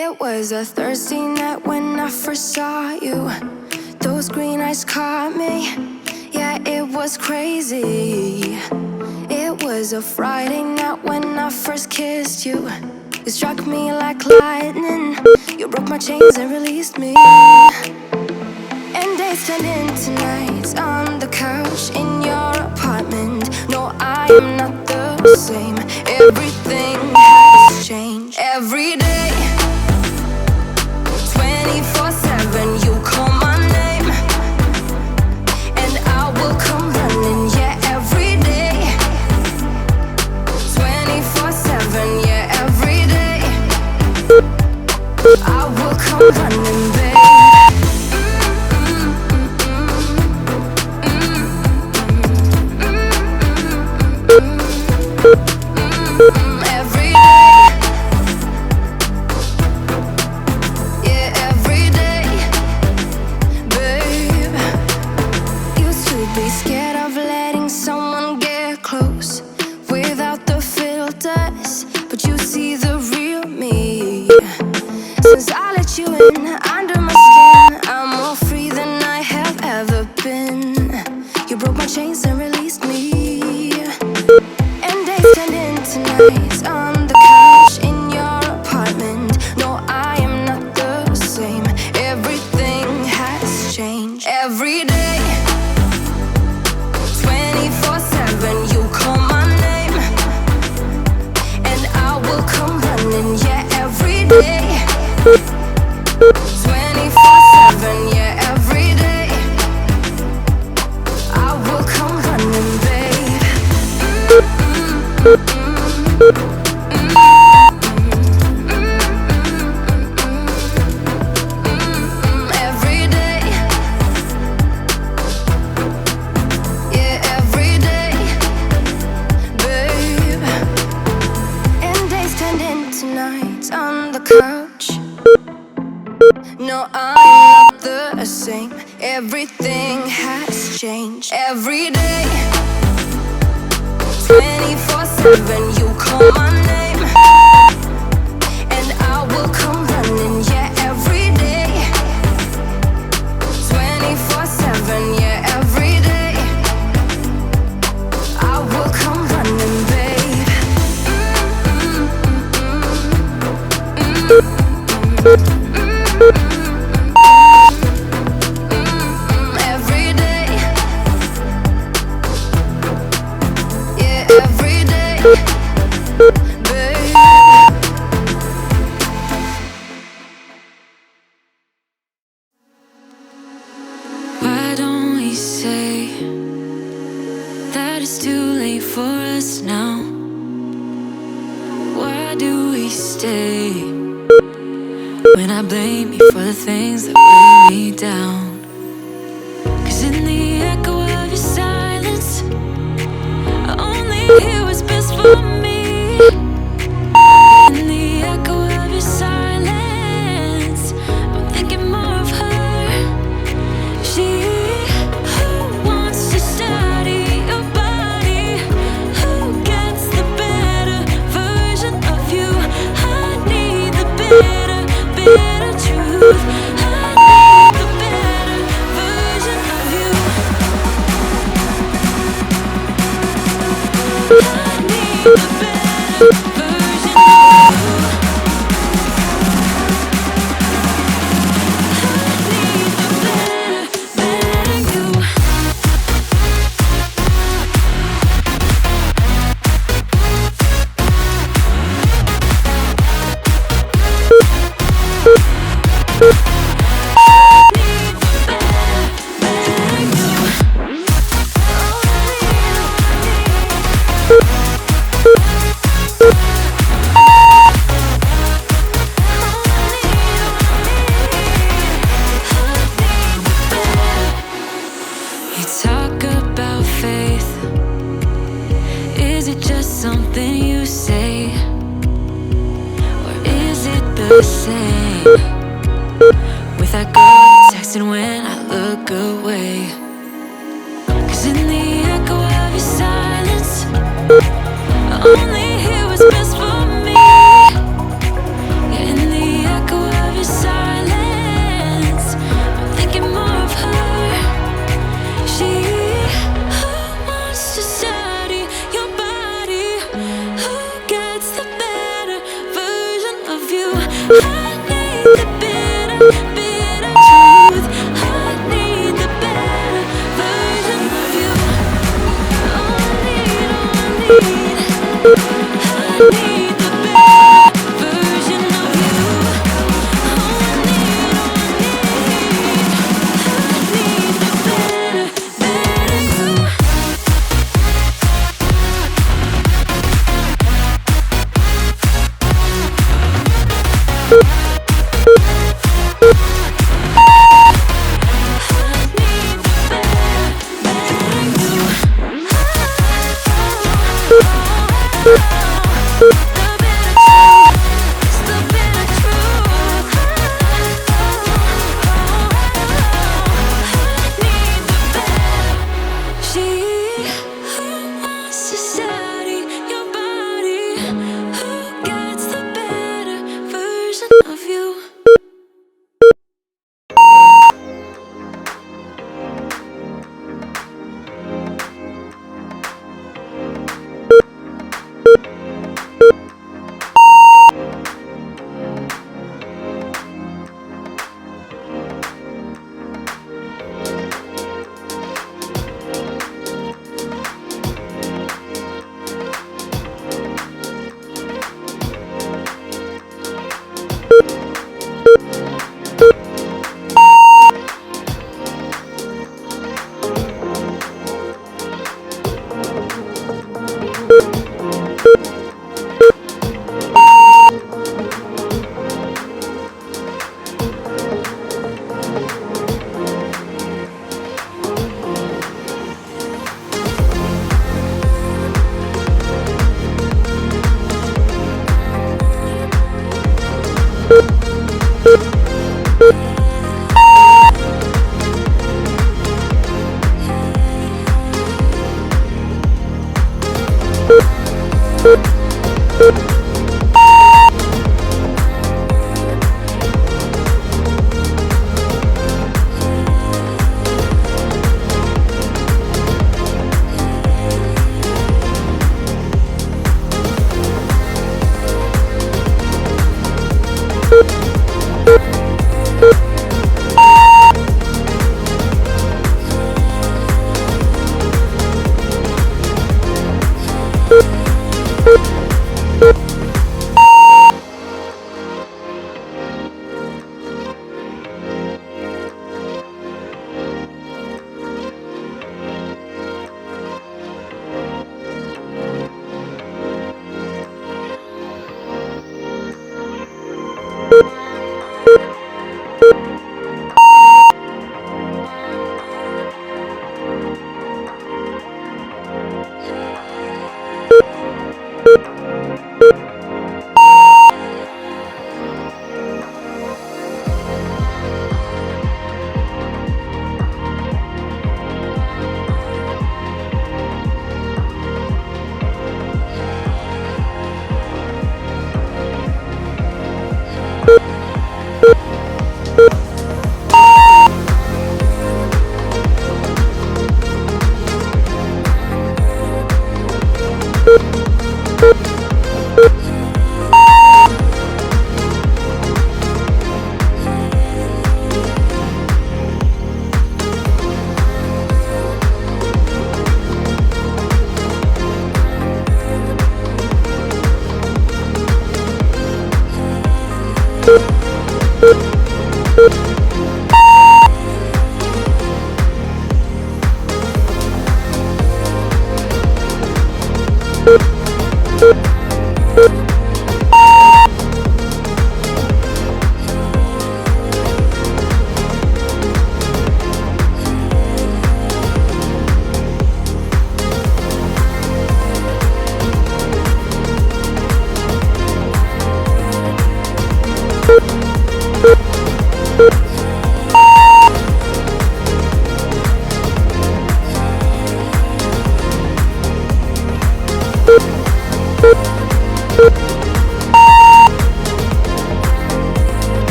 It was a Thursday night when I first saw you. Those green eyes caught me. Yeah, it was crazy. It was a Friday night when I first kissed you. You struck me like lightning. You broke my chains and released me. And days turned into nights on the couch in your apartment. No, I am not the same. Everything has changed. Every day, 24/7, you call my name, and I will come running. Yeah, every day, 24/7. Yeah, every day, I will come running, babe. Since I let you in under my skin, I'm more free than I have ever been. You broke my chains and released me. And days turned into nights on the couch in your apartment. No, I am not the same. Everything has changed. Every day, 24/7, you call my name, and I will come running. Yeah, every day, 24/7, yeah, every day, I will come running, babe. Every day, yeah, every day, babe. And days turned into nights on the couch. No, I'm not the same. Everything has changed. Every day, 24/7, you call my name, and I will come running. Yeah, every day, 24/7. Yeah, every day, I will come running, babe. Every day, yeah, every day, babe. Why don't we say that it's too late for us now? Why do we stay when I blame you for the things that weigh me down? 'Cause in the echo of your silence, I only hear what's best for me. In the echo of your silence, I'm thinking more of her. She who wants to study your body, who gets the better version of you. I need the better truth. I need the better version of you. I need the better version of you. With that girl texting when I look away. 'Cause in the echo of your silence, I only hear what's best for me. Yeah, in the echo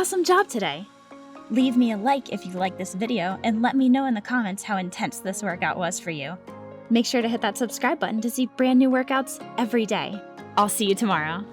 Awesome job today! Leave me a like if you like this video and let me know in the comments how intense this workout was for you. Make sure to hit that subscribe button to see brand new workouts every day. I'll see you tomorrow.